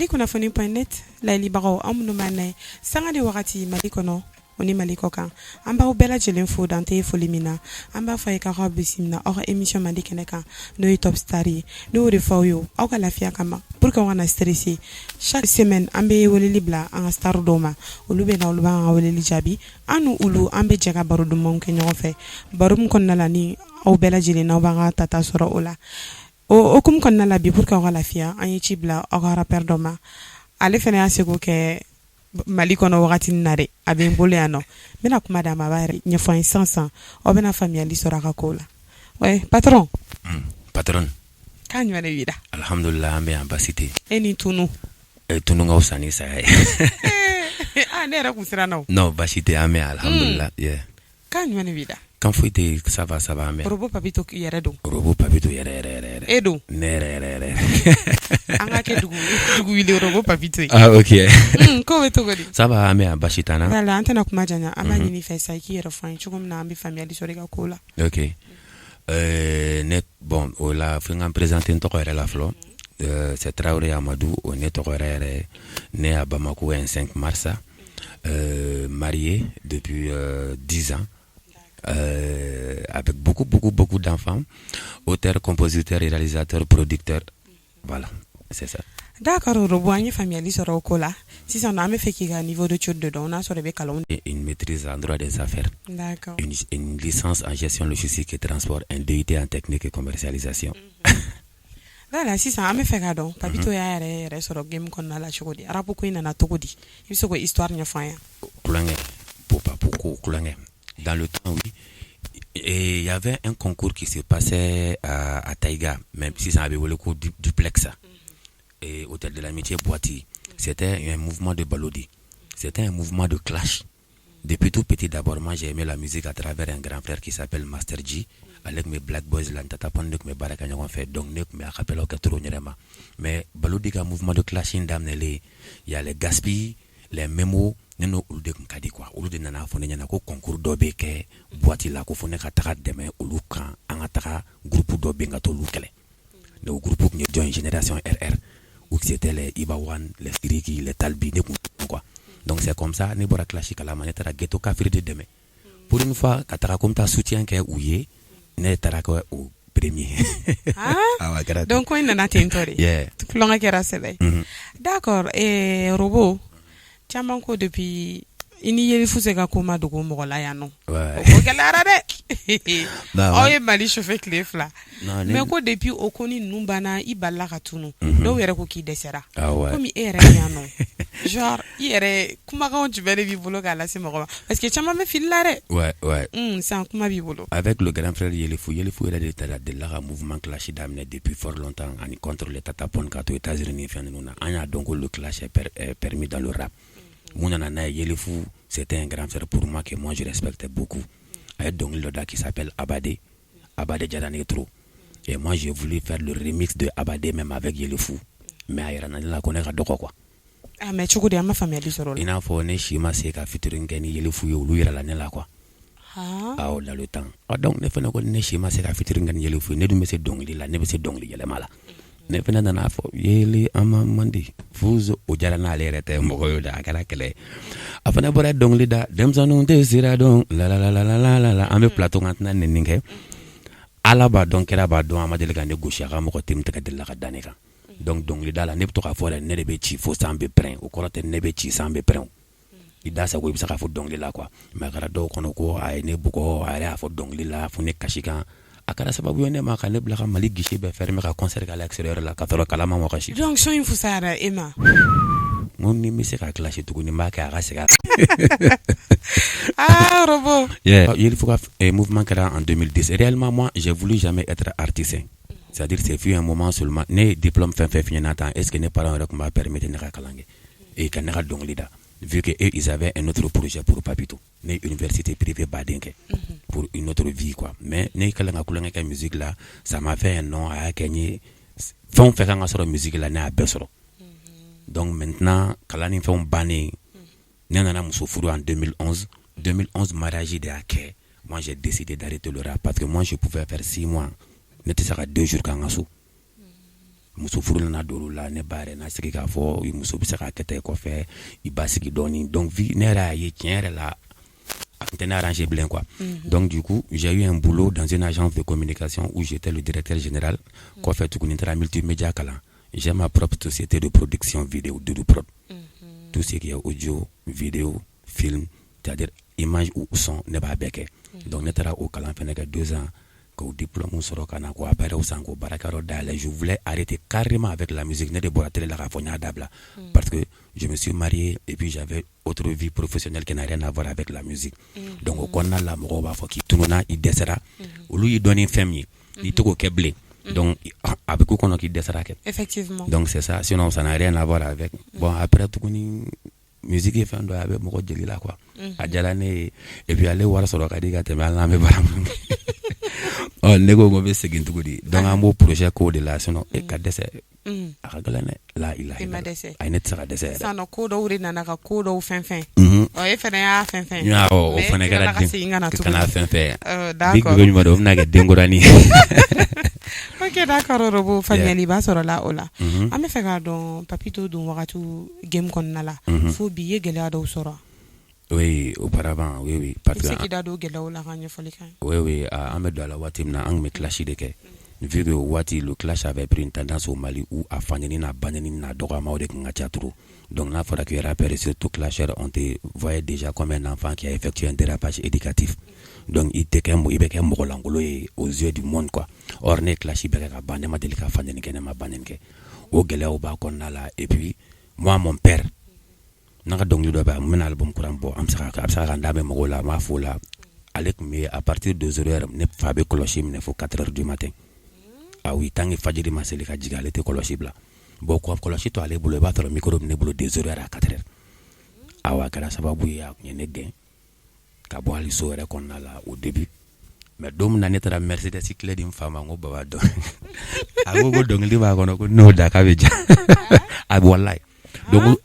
Mali kunnafoni.net layilibagaw an minnu b'an lamɛn sanga ni wagati Mali kɔnɔ o ni Mali kɔ kan an b'aw bɛɛ lajɛlen fo dan tɛ foli min na an b'a fɔ a ye k'aw ka bisimila aw ka émission Mali kɛnɛ kan n'o ye Top Star ye ne y'o de fɔ aw ye aw ka lafiya kama pour que aw kana stresser chaque semaine an bɛ weleli bila an ka star dɔw ma olu bɛ na olu b'an ka weleli jaabi an ni olu an bɛ jɛ ka baro dumanw kɛ ɲɔgɔn fɛ baro min kɔnɔna la ni aw bɛɛ lajɛlen n'aw b'an ka tata sɔrɔ o la o hukumu kɔnɔna la bi pour que aw ka lafiya an ye ci bila aw ka rappeur dɔ ma ale fana y'a seko kɛ Mali kɔnɔ wagati min na dɛ a bɛ n bolo yan nɔ n bɛna kuma d'a ma a b'a yɛrɛ ɲɛfɔ an ye sisan aw bɛna faamuyali sɔrɔ a ka kow la ouais patron patron k'a ɲuman de b'i da alhamdulillah an bɛ yan basi tɛ e ni tunu tunu ka fisa ni saya ye ne yɛrɛ kun siranna o non basi tɛ an bɛ yan alhamdulillah k'a ɲuman de b'i da kan foyi tɛ ça va an bɛ yan robo papito yɛrɛ don robo papito yɛrɛ e don ne yɛrɛ an ka kɛ dugu wili robo papito ye ok ko bɛ cogo di ça va an bɛ yan basi t'an na voilà an tɛna kuma janya an b'a ɲini fɛ sa i k'i yɛrɛ fɔ an ye cogo min na an bɛ faamuyali sɔrɔ i ka kow la ok ne bon o la fo n ka n présenter n tɔgɔ yɛrɛ la fɔlɔ c'est Traoré Amadou o ne tɔgɔ yɛrɛ né à Bamako un 5 mars marié depuis 10 ans avec beaucoup d'enfants, auteur, compositeur, réalisateur, producteur. Voilà, c'est ça. D'accord, Robo, an ye faamuyali sɔrɔ o ko la sisan an bɛ fɛ k'i ka niveau de code de dɔn n'a sɔrɔ i bɛ kalanw Une maîtrise en droit des affaires. D'accord. Une licence en gestion logistique et transport, un DUT en technique et commercialisation. Voilà, sisan an bɛ fɛ k'a dɔn Papito y'a yɛrɛ sɔrɔ game kɔnɔna la cogo di arabu ko in nana cogo di i bɛ se k'o histoire ɲɛfɔ an ye Kulanŋɛ, Popo Kulanŋɛ. Dans le temps, oui. Et il y avait un concours qui se passait à Taïga, même si ça avait le coup duplex, et Hôtel de l'Amitié Boiti. C'était un mouvement de balodi. C'était un mouvement de clash. Depuis tout petit, d'abord, moi, j'ai aimé la musique à travers un grand frère qui s'appelle Master G. Avec mes Black Boys, l'antatapan, mes barakanyagon fait, donc, mes rappels au katoro nyerema. Mais balodi, un mouvement de clashing d'amnele. Il y a les gaspilles, les mémos, neno ulu de kadi quoi ulu de nana fone nyana ko concours do be ke boîte la ko fone ka taka deme ulu kan anga taka groupe do be ngato lu kele le groupe qui join génération RR où c'était les Ibawan les Firiki les Talbi ne quoi donc c'est comme ça ne bora classique la manette la ghetto kafir de deme pour une fois ka taka comme ta soutien ke ouye ne tara ko au premier donc on nana tentori tout longa kera sebe d'accord et Robo caman ko depuis i ni Yelifu se ka ko ma dogo mɔgɔ la yan nɔ o gɛlɛyara dɛ aw ye Mali chauffe tile 2 mais ko depuis o ko ni ninnu banna i balila ka tunu dɔw yɛrɛ ko k'i dɛsɛra komi e yɛrɛ yan nɔ genre i yɛrɛ kumakanw jumɛn de b'i bolo k'a lase mɔgɔ ma parce que caman bɛ fili la dɛ sisan kuma b'i bolo avec le grand frère Yelifu yɛrɛ de delila ka mouvement clash daminɛ depuis fort longtemps ani contre les tatapon ka to États-Unis ni fɛn ninnu na an y'a dɔn ko le clash est permis dans le rap Mounana Yelifu, c'était un grand frère pour moi que moi je respectais beaucoup. Il y a donc l'auda qui s'appelle Abadé Djadanetro. Et moi j'ai voulu faire le remix de Abadé même avec Yelifu. Mais Ayana la connaît à Doko quoi. Ah mais tu connais ma famille du soro. Il a faut ne shima se ka featuring Kenny Yelifu yo lu la nela quoi. Ah oh dans le temps. Ah donc ne fait ne shima se ka featuring Kenny Yelifu ne du me se dongli la ne be se dongli yele mala. Ne fana nana fɔ yeli ama mandi fuzo o jara n'ale yɛrɛ tɛ mɔgɔ yo da a kɛra kɛlɛ a fana bɔra dɔnkili da denmisɛnninw tɛ sira dɔn la an bɛ plateau kan tɛna nɛni kɛ ala b'a dɔn kɛra b'a dɔn a ma deli ka ne gosi a ka mɔgɔ tɛ ka deli la ka da ne kan donc dɔnkili da la ne bɛ to k'a fɔ dɛ ne de bɛ ci fo san bɛ pɛrɛn o kɔrɔ tɛ ne bɛ ci san bɛ pɛrɛn i da sago i bɛ se k'a fɔ dɔnkili la quoi mais a kɛra dɔw kɔnɔ ko a ye ne bugɔ a yɛrɛ y'a fɔ dɔnkili la fo ne kasi kan a kɛra sababu ye ne ma ka ne bila ka Mali guichet bɛɛ fermer ka concert kɛ à l'extérieur la ka sɔrɔ kalama ma kasi donc so in fusara e ma mun ni bɛ se ka clash tuguni n b'a kɛ a ka segin Robo il faut que mouvement kɛra en 2010 réellement moi j'ai voulu jamais être artiste c'est-à-dire c'est fut un moment seulement ne diplôme fɛn fɛn fiɲɛ na tan est-ce que ne parents yɛrɛ tun b'a permettre ne ka kalan kɛ et ka ne ka dɔnkili da vu que eux ils avaient un autre projet pour Papito ne université privée baden kɛ pour une autre vie quoi mais ne kala ka kulonkɛ kɛ musique là ça m'a fait un nom a kɛ nye fɛn fɛn kan ka sɔrɔ musique là ne a bɛɛ sɔrɔ donc maintenant kalan ni fɛn bannen ne nana muso furu en 2011 mariage de a kɛ moi j'ai décidé d'arrêter le rap parce que moi je pouvais faire 6 mois ne tɛ se ka 2 jours kan ka so muso furu nana don la ne ba yɛrɛ na sigi k'a fɔ muso bɛ se ka kɛ ta kɔfɛ i ba sigi dɔɔni donc ne yɛrɛ y'a ye tiɲɛ yɛrɛ la a tun tɛ ne arrangé bilen quoi. Donc du coup j'ai eu un boulot dans une agence de communication où j'étais le directeur général. Kɔfɛ tuguni n taara multimédia kalan. J'ai ma propre société de production vidéo Duduprod. Tout ce qui est audio, vidéo, film, c'est-à-dire image ou son ne b'a bɛɛ kɛ. Donc ne taara o kalan fɛnɛ kɛ 2 ans. Qu'au diplôme sera kana ko apere au sango barakaro dale. Je voulais arrêter carrément avec la musique ne de boire télé la rafonia dabla parce que je me suis marié et puis j'avais autre vie professionnelle qui n'a rien à voir avec la musique. Donc au konna la moko ba fo ki tununa i desera olu yi doni femi i to ko keble. Donc avec ko kono ki desera ke. Effectivement. Donc c'est ça, sinon ça n'a rien à voir avec. Bon après tout kuni musique est fait ndo avec moko jeli la quoi. Adjalane et puis aller voir soro ka diga te mal na me baram. Oh nego go be segin tugudi donc un beau projet ko de la sinon e ka dese akagalane la ilaha ay net saka dese ça no ko do wuri nana ka ko do fenfen o e fene ya fenfen ya o fene kala kana fenfen d'accord big go do na ga dengorani ok d'accord robo family ba soro la ola ame fe ga don papito don wakatu game kon nala fo biye gele ado soro. Oui, auparavant, oui. Parce que oui, à Ahmedouala Watimna, ang me clash de ke. Vu que Wati, le clash avait pris une tendance au Mali où à Fanyanina, Banyanina, Dorama de Ngachatru. Donc là, il faudra que les rappeurs et surtout clashers on te voyait déjà comme un enfant qui a effectué un dérapage éducatif. Donc il était qu'un morolangolo aux yeux du monde quoi. Or, ne clash, il y a Banema Delika Fanyanike, Nema Banyanke. Au Gela au Bakonala. Et puis, moi, mon père, naka dongli do ba mon album kuran bo am saka ndabe mogola ma fola avec mais à partir de 0h ne fa be cloche ne fo 4h du matin ah oui tangi fajiri ma seli ka jigale te cloche bla bo ko cloche to ale bolo ba to micro ne bolo 2h à 4h awa kala sababu ya ne den ka bo ali so re kon la au début mais dom na netara Mercedes cycle dim fama ngo baba do agogo dongli ba kono ko no da ka beja ab wallahi. Donc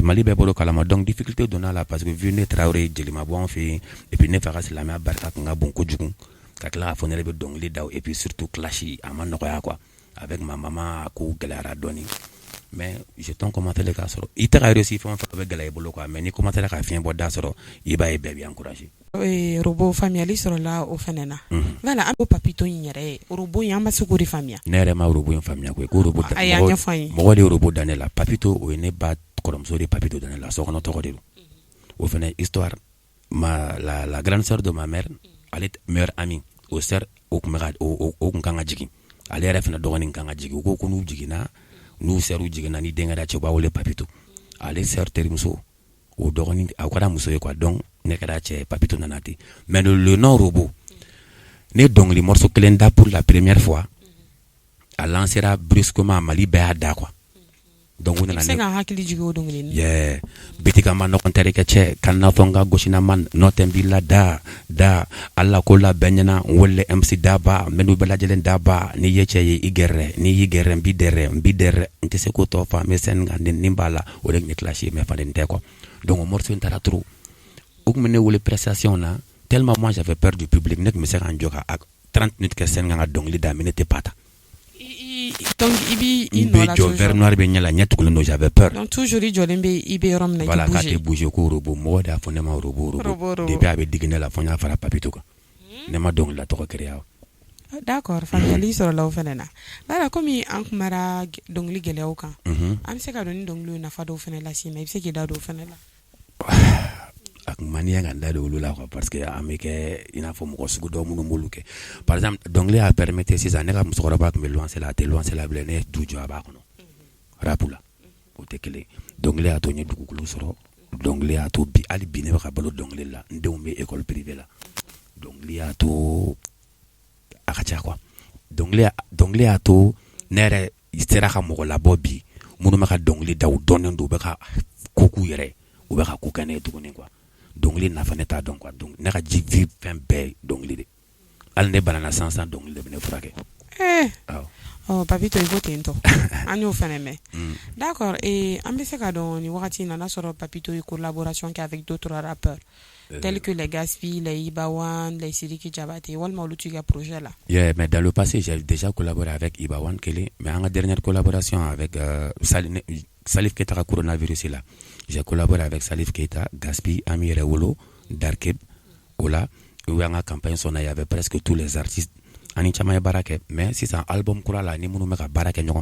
Mali be bolo kalama donc difficulté donna là parce que vu ne Traoré Djelima bon fait et puis ne fera la même barka nga bon ko jugun ka kla fonere be dongli daw et puis surtout clashi ama nokoya quoi avec ma maman ko galara doni mais je t'en commenté les cas soro itara réussi fon fa be galay bolo quoi mais ni commenté la ka fien bo da soro iba e be encourager robo famille soro la o fenena voilà un papito nyere robo yamba sukuri famille nere ma robo famille ko robo mo de robo danela papito o ne ba koromso de papito danela so kono to de o fene histoire la grande sœur de ma mère elle est meilleure amie au sœur au kumagad au kanga jigi ale ref na dogoni kanga jigi ko ko nu jigina nu seru jigina ni denga da cheba wole papito ale sœur terimso o dogoni akwara muso e quoi donc ne kada che papito nanati mais le nom robot ne donc les morceaux Klenda pour la première fois a lancé brusquement Mali Béada quoi donc on a yeah bitika man no kontere ke che kanna fonga goshina man notembila da alla kola benyana wolle MC daba menu bela jelen daba ni yeche igere ni yigere mbidere ntese ko to fa mesen ngande nimbala o rek ni clash me fa den ko donc morceau intara trop ou mene wole prestation là tellement moi j'avais peur du public nek me sera njoka ak 30 minutes que sen nga donc li da minute pata donc ibi vers noir be nyala nyatu ko no j'avais peur donc toujours jolembe ibe rom na voilà ka te bouger ko robo mo da fo ne ma robo depuis avec digné la fo nya fara papito ko ne ma donc la to ko créa d'accord famille sur la ofenena voilà comme en kumara donc li gele o kan am se ka don donc lu na fa do fenela si mais se ki da do fenela ak mania nganda do lula quoi parce que ameke ina fo mo sugu do mu muluke par exemple donc les a permettre ces années comme sokora ba me lancer la blene du jo ba kono rapula o tekele donc les a to nyi dugu kulo soro donc les a to bi ali bine ba balo donc les la ndeu me école privée là donc les a to akacha quoi donc les a to nere istera ka mo la bobi munu maka donc les daw donendo be ka koku yere ou be ka kokane to ne quoi donc les na faneta donc quoi donc na ka jivi fin be donc les al ne banana sans donc les ne frake oh papito il vote into anyo feneme d'accord et ambese ka don ni wakati na soro papito collaboration avec d'autres rappeurs tels que les Gaspi, les Ibawan, les Sidiki Diabaté, walma olu tu ga projet là. Yeah, mais dans le passé, j'ai déjà collaboré avec Ibawan Kele, mais en dernière collaboration avec Salif Keita coronavirus là. J'ai collaboré avec Salif Keita, Gaspi, Amir Rewolo, Darkeb, Ola, où en campagne il y avait presque tous les artistes. Ani chama barake, mais si c'est un album kura la ni munu meka barake nyoko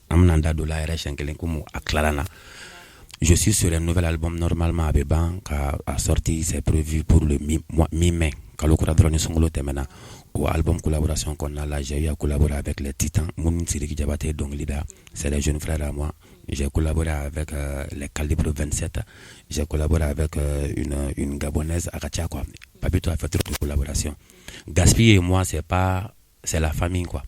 amnanda dola era shenkelen kumu aklarana. Je suis sur un nouvel album normalement à Beban a sorti, c'est prévu pour le mi-mai. Kalokura drone songolo temena au album collaboration qu'on a là, j'ai eu à collaborer avec les Titans, Mounin Sidiki Diabaté donc Lida, c'est les jeunes frères à moi. J'ai collaboré avec les Calibre 27, j'ai collaboré avec une gabonaise Akacha quoi. Papito a fait trop de collaboration. Gaspi et moi c'est la famille quoi.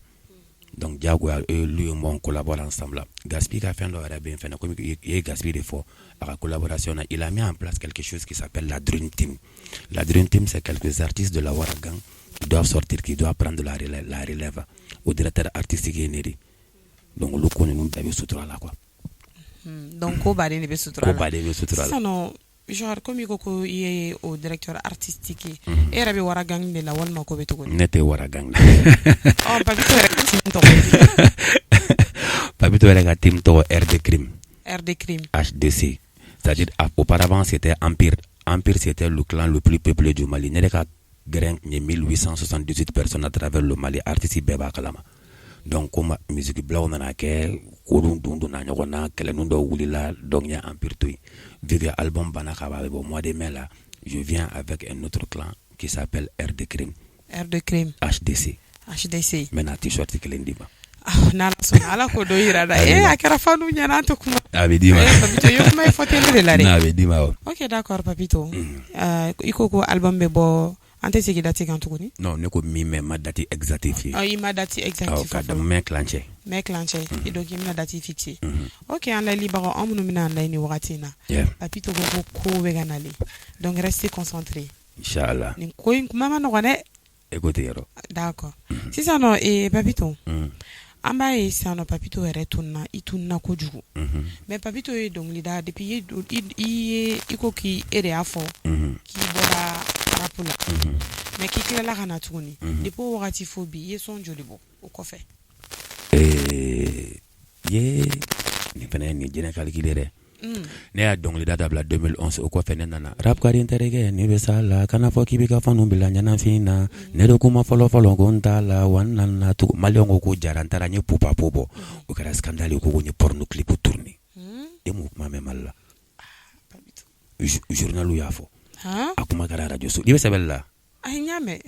Donc Diago lui et moi on collabore ensemble. Gaspi a fait un bien fait comme il Gaspi de fort à la collaboration, il a mis en place quelque chose qui s'appelle la Dream Team. La Dream Team c'est quelques artistes de la Waragang qui doivent sortir, qui doivent prendre la relève au directeur artistique Neri. Donc le connaît nous d'ailleurs sutura là quoi. Donc ko ba de ne be sutura Ko ba de be sutura ça non genre comme il ko est au directeur artistique et rabi Waragang de la walma ko beto ko nete Waragang oh papito team to papito era team to RD Crime HDC, c'est-à-dire auparavant c'était Empire c'était le clan le plus peuplé du Mali nereka grain 1878 personnes à travers le Mali artistes beba kalama. Donc comme musique blanc on a ke kodun dundu na nyona kelenu do wulila donc ya Empire tuy vu que album banaka ba au mois de mai là je viens avec un autre clan qui s'appelle RD Crime HDC maintenant t-shirt kelendima na ala ko do irada akara fanu nyana to kuma abedima papito yo mai fotele de la na abedima OK d'accord papito iko ko album be bo ante sigi dati kan tukuni non ne ko mi me ma dati exactifié il m'a dati exactifié ok me clanché et donc il m'a dati fixé OK en la libaro amunu mina na ni wakati na papito ko be ganali donc restez concentré inchallah ni ko mama no gane écoutez yaro d'accord si ça non et papito amba e sano papito retunna itunna kojugu mais papito e donc lida depuis iko ki ere afo ki bora rapula mais ki klela kana tuguni depuis wakati fobi ye son jolibo o kofe ye ni fene ni jena calculer ne ya donc le data bla 2011 o ko fene nana rap kari interege ni be sala kana fo ki be ka fanu bila nyana fina ne do kuma folo gonta la wanana tu maliongo ko jarantara nye pupa pobo o kara scandale ko ni porno clip tourner e mo ma memalla journal u yafo akuma kara radio so dibe sabella ay nyame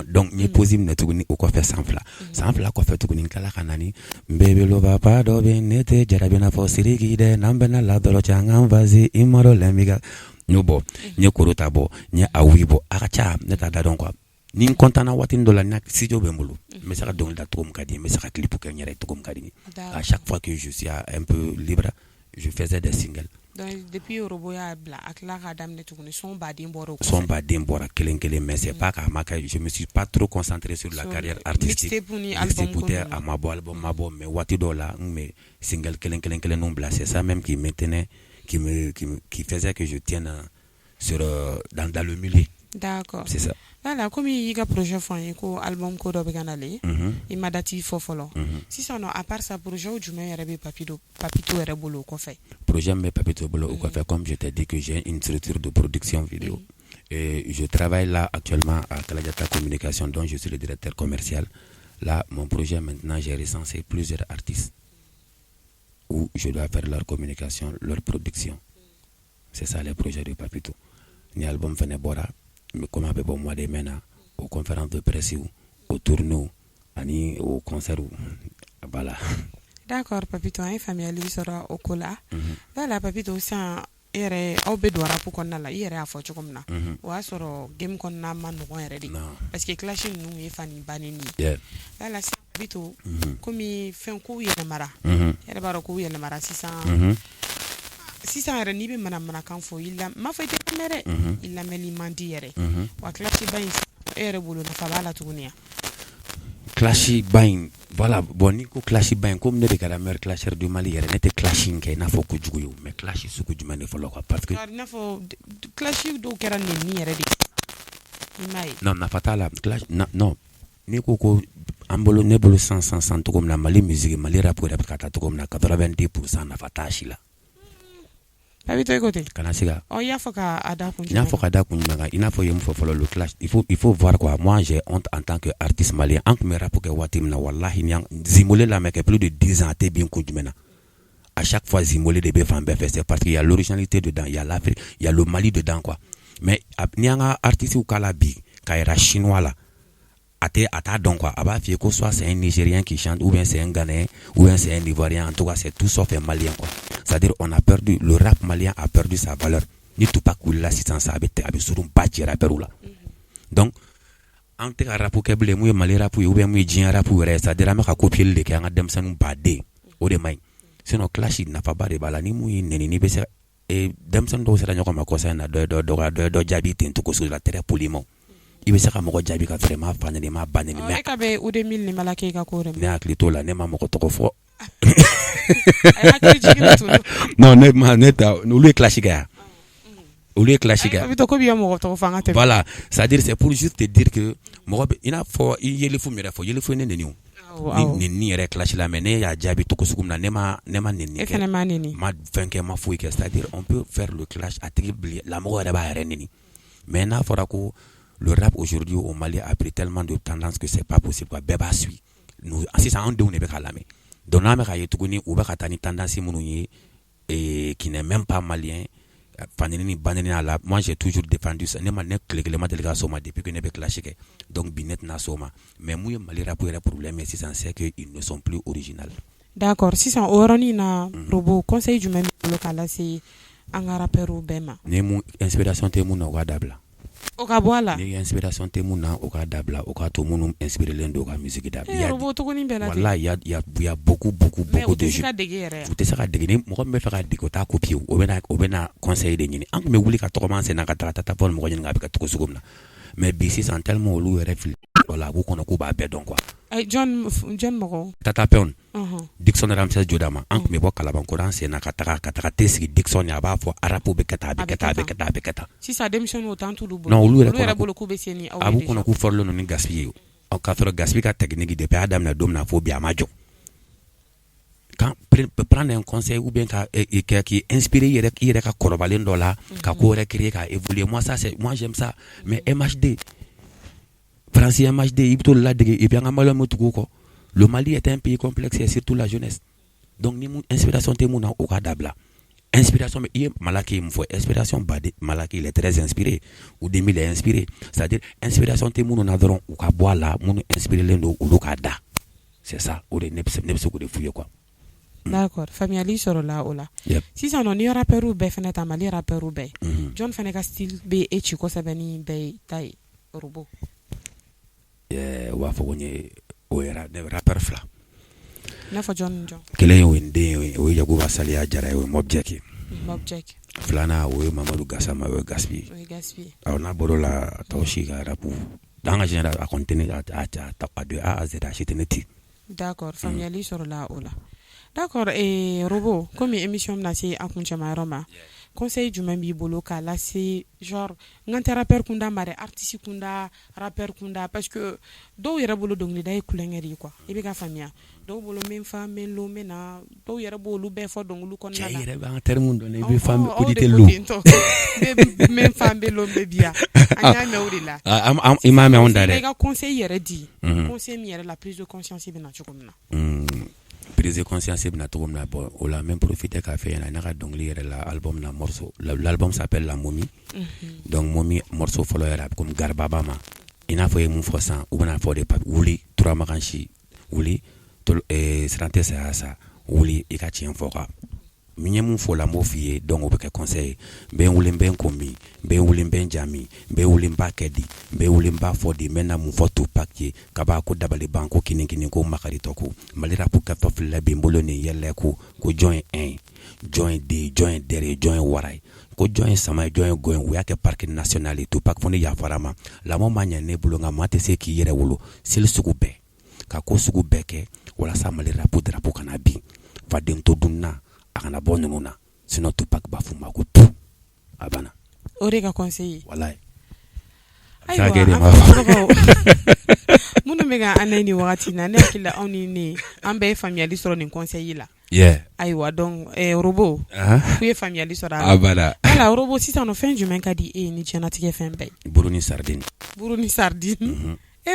donc ni posim na tuguni o ko fe sanfla ko fe tuguni kala kanani mbebe lo va pa do be nete jarabina fo sirigi de nambena la dolo changa vazi imoro lemiga nubo ni korota bo ni awibo akacha neta da don quoi ni kontana watin do la nak si jo bembulu mais ça donc la trom kadi mais ça clip ko nyere trom kadi à chaque fois que je suis un peu libre je faisais des singles. Donc depuis Roboya bla akla kadam ne tukuni son badin bora kelen mais c'est pas qu'à ma je me suis pas trop concentré sur la carrière artistique. C'était à ma album mais wati do la mais single kelen non bla c'est ça même qui maintenait qui faisait que je tienne sur dans le milieu. D'accord. C'est ça. Voilà, comme il y a projet fan ko album ko do beganale il m'a dati fofolo si ça non à part ça projet ou du meilleur papito era bolo ko fait projet mais papito bolo ko fait comme je t'ai dit que j'ai une structure de production vidéo et je travaille là actuellement à Kaladiata Communication dont je suis le directeur commercial. Là mon projet maintenant j'ai recensé plusieurs artistes où je dois faire leur communication, leur production. C'est ça les projets de papito. Ni album fene bora mais comme avec bon mois de mena aux conférences de presse au tournoi ani au concert voilà. D'accord papito hein famille sera au cola voilà papito aussi ere au bedora pour qu'on a la ere a fo chokomna wa soro game qu'on na man no ere di parce que clash nous e fani banini voilà c'est papito comme il fait un coup yele mara ere baro coup yele mara 600 era ni be mana kan fo illa ma fa ite mere illa meli mandi yere wa clash bain ere bulu na fa bala tugunia clash bain Voilà, bon, ni ko clash ben comme ne be kala meilleur clasher du Mali yere n'était clashing ke na fo ko jugu yo mais clash su ko juma ne fo quoi parce que na fo clash do kera ni yere di mai non na fatala clash non ni ko ambolo ne bolo 100 to comme la Mali musique Mali rap ko rap kata to comme na 90% na fatashi la habito écoute kana siga oh ya foka ada kun ina foka da kun manga ina fo yem fo follow le clash il faut voir quoi moi j'ai honte en tant que artiste malien en me rap ko watim na wallahi nyang zimolé la mec plus de 10 ans té bien ko jumena à chaque fois zimolé de befan bef c'est parce qu'il y a l'originalité dedans il y a l'Afrique il y a le Mali dedans quoi mais nyanga artiste ou kala bi kaira chinois là ata donc quoi aba fi ko soit c'est un Nigérien qui chante ou bien c'est un Ghanéen ou bien c'est un Ivoirien en tout cas c'est tout sauf un Malien quoi c'est-à-dire on a perdu le rap malien a perdu sa valeur ni tout pas cool là si sans ça avec sur un bâti rappeur là donc en te rap ko keble mu Mali rap ou bien mu jien rap ou c'est-à-dire ma ka copier le ke nga dem sanu bade o de mai sinon clash na fa bare bala ni mu ni be se e dem san do sera nyoko makosa na do jabi tin to ko sur la terre poliment ibe saka moko jabi ka vraiment fanele ma banele mais ka be ou 2000 ni malake ka ko re ne aklito la ne ma moko to ko fo non ne ma ne ta lui classique lui classique voilà c'est-à-dire c'est pour juste te dire que moko il a fo yele fu mi refo yele fu ne niu ni re clash la mene ya jabi to ko sugum na ne ma nini ma fenke ma fu que c'est-à-dire on peut faire le clash à tribli la moko re ba re nini mais na fora ko le rap aujourd'hui au Mali a pris tellement de tendance que c'est pas possible quoi beba suit nous si ça on de on est calame donc na me ka yetuguni ou ba katani tendance munu et qui n'est même pas malien fanini baneni ala moi j'ai toujours défendu ça ne ma ne clément délégat soma depuis que ne be clashé donc binet na soma mais moi Mali rap est problème mais si ça c'est que ils ne sont plus original d'accord si ça orani na robot conseil du même local c'est un rappeur bema ne mu inspiration te mu na wadabla o ka boala ni inspiration te mu na o ka dabla o ka to munu inspirer lendo ka musique da ya robot to koni bela wallahi il y a beaucoup de jeux vous te sera dégné mo me fera diko ta copier o bena conseil de nyini an me wuli ka to commencer na ka ta pon mo nyinga be ka to sugumna mais bisi sans tellement lu refil wala ko kono ko ba be donc quoi ay John Moko tata peon Dixon Ramses Jodama an me bo kala ban ko ran se na ka ta tesi Dixon ya ba fo arapo be kata si ça démission autant tout lu non lu re bolo ko be seni abu kono ko forlo no ni gaspiller o ka fero gaspiller ka technique de pe adam na dom na fo bi amajo quand prendre un conseil ou bien qui inspiré yere ka korobalen do la ka ko recréer ka évoluer moi j'aime ça mais MHD Français MHD ibto la de et bien ngama motuko ko le Mali est un pays complexe et surtout la jeunesse donc ni mon inspiration te mon au kadabla inspiration mais malaki il faut inspiration bade malaki il est très inspiré ou 2000 est inspiré c'est-à-dire inspiration te mon adron ou ka bois là mon inspiré lendo ou lokada c'est ça ou de nepse ko de fouiller quoi. D'accord famille soro la ola si ça non y rappeur ou be feneta Mali rappeur ou be John feneka style be e chiko sabani be tai robot wa fo woni o era de rapper fla na fo John kele wende o yago basali ya jara o mobjeki flana o Mamadou Gassama o gaspi na borola tawshi ga rapu dans général à contenir à de A à Z acheter. D'accord famille sur la ola d'accord et robot comme émission na c'est en kunchama roma conseil du même bibolo kala c'est genre ngante rappeur kunda mare artiste kunda rappeur kunda parce que do yera bolo dongli day kulengeri quoi e be ka famia do bolo même femme lo mena do yera bolo be fo donglu kon na yera ba en terme do ne be femme auditer lo même femme be lo be bia anya me odila imame on dare e ga conseil yera di conseil mi yera la prise de conscience be na chukumna prise de conscience na tourna bon on l'a même profité qu'a fait na ka dongli l'album na morceau l'album s'appelle La Momie donc Momie morceau follow rap comme Garbabama ina fo mon frosan ou na fo de pap wuli trois makanchi wuli to srante ça wuli e ka tien fo ka minye mun fo la mo fie donc o be ka conseil ben wuli ben komi ben wuli ben jami ben wuli ba kedi ben wuli ba fo di mena mun fo to paquet ka ba ko dabali banko kinin ko makari to ko malira pour ka fo la be mbolo ne yelle ko join 1 join 2 join dere join warai ko join sama join goen wo yake parc national to pak fo ne ya farama la mo manya ne bulonga mate se ki yere wolo sil suku be ka ko sugu bɛɛ kɛ walasa Mali drapeau kana bin faden to dunna a kana bɔ ninnu na sinon Tupac b'a fɔ ma ko tu a banna o de ka conseiller wallahi minnu bɛ ka an ni wagati na ne hakili la aw ni ne an bɛɛ ye faamuyali sɔrɔ nin conseil la ayiwa donc Robo ku ye faamuyali sɔrɔ a la ala Robo sisan no fɛn jumɛn ka di e ni diɲɛnatigɛ fɛn bɛɛ buru ni sardine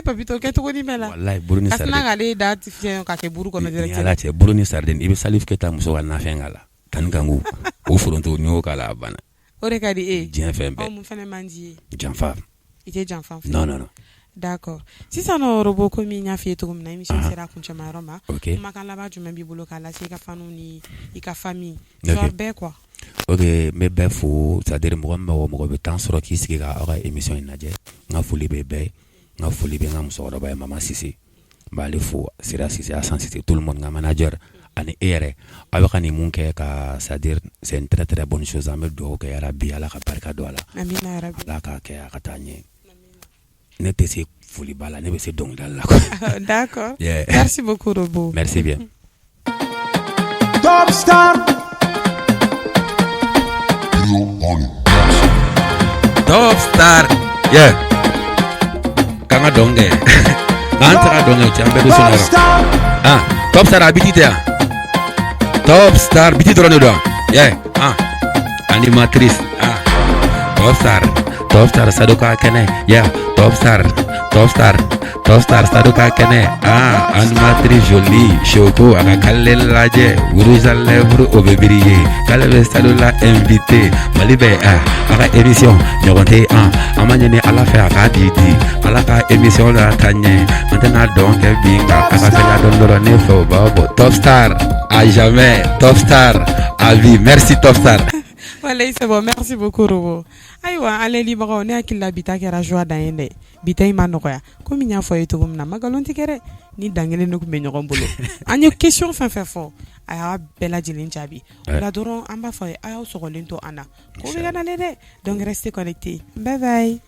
papito kɛ cogo di bɛɛ la wallahi buru ni sardine k'ale da fiɲɛ ka kɛ buru kɔnɔ direct ala cɛ buru ni sardine i bɛ salif kɛ ta muso ka nafɛn k'a la tan kangu o foronto n'i y'o k'a la a banna o de ka di e diɲɛ fɛn bɛɛ mun fɛnɛ man di ye janfa i tɛ janfa non d'accord sisan Robo komi n y'a f'i ye cogo min na émission sera a kuncɛmayɔrɔ ma kumakan laban jumɛn b'i bolo k'a lase i ka faniw ni i ka famille soit bɛɛ quoi ok n bɛ bɛɛ fo c'est-à-dire mɔgɔ min mɔgɔ bɛ temps sɔrɔ k'i sigi ka aw ka émission in lajɛ n ka foli bɛ bɛɛ n ka foli bɛ n ka musokɔrɔba ye Mama Sise n b'ale fo Sira Sise Asan Sise tout le monde n ka manager ani e yɛrɛ aw bɛ ka nin mun kɛ ka c'est-à-dire c'est une très très bonne chose an bɛ dugawu kɛ yarabi ala ka barika don a la amina yarabi ala k'a kɛ a ka taa ɲɛ ne tɛ se foliba la ne bɛ se dɔnkilidali la d'accord merci beaucoup Robo merci bien Top Star kanga donge an taga donge cɛ an bɛɛ bɛ sunɔgɔ Top Star a biti tɛ yan Top Star biti dɔrɔn de don animatrice Top Star Sadoka kɛnɛ Top Star Sadoka kɛnɛ animatrice jolie Choco a ka kale lajɛ rouge à lèvres o bɛ briller k'ale bɛ Sadola invité Mali bɛ a ka émission ɲɔgɔn tɛ an ma ɲini ala fɛ a k'a di ala ka émission la ta ɲɛ an tɛna dɔn kɛ bin nka a ka se ka dɔn dɔrɔn ne fɛ o b'a bɔ Top Star à jamais Top Star à vie merci Top Star. Voilà, c'est bon, merci beaucoup Robo. Ayiwa ale libagaw ne hakili la bita kɛra joie dan ye dɛ bita in ma nɔgɔya komi n y'a fɔ ye cogo min na magalon tɛ kɛ dɛ ni dan kelen de tun bɛ ɲɔgɔn bolo an ye question fɛn fɛn fɔ a y'a bɛɛ lajɛlen jaabi o la dɔrɔn an b'a fɔ a y'aw sɔgɔlen to an na ko bɛ ka nalen dɛ donc restez connectés bye bye.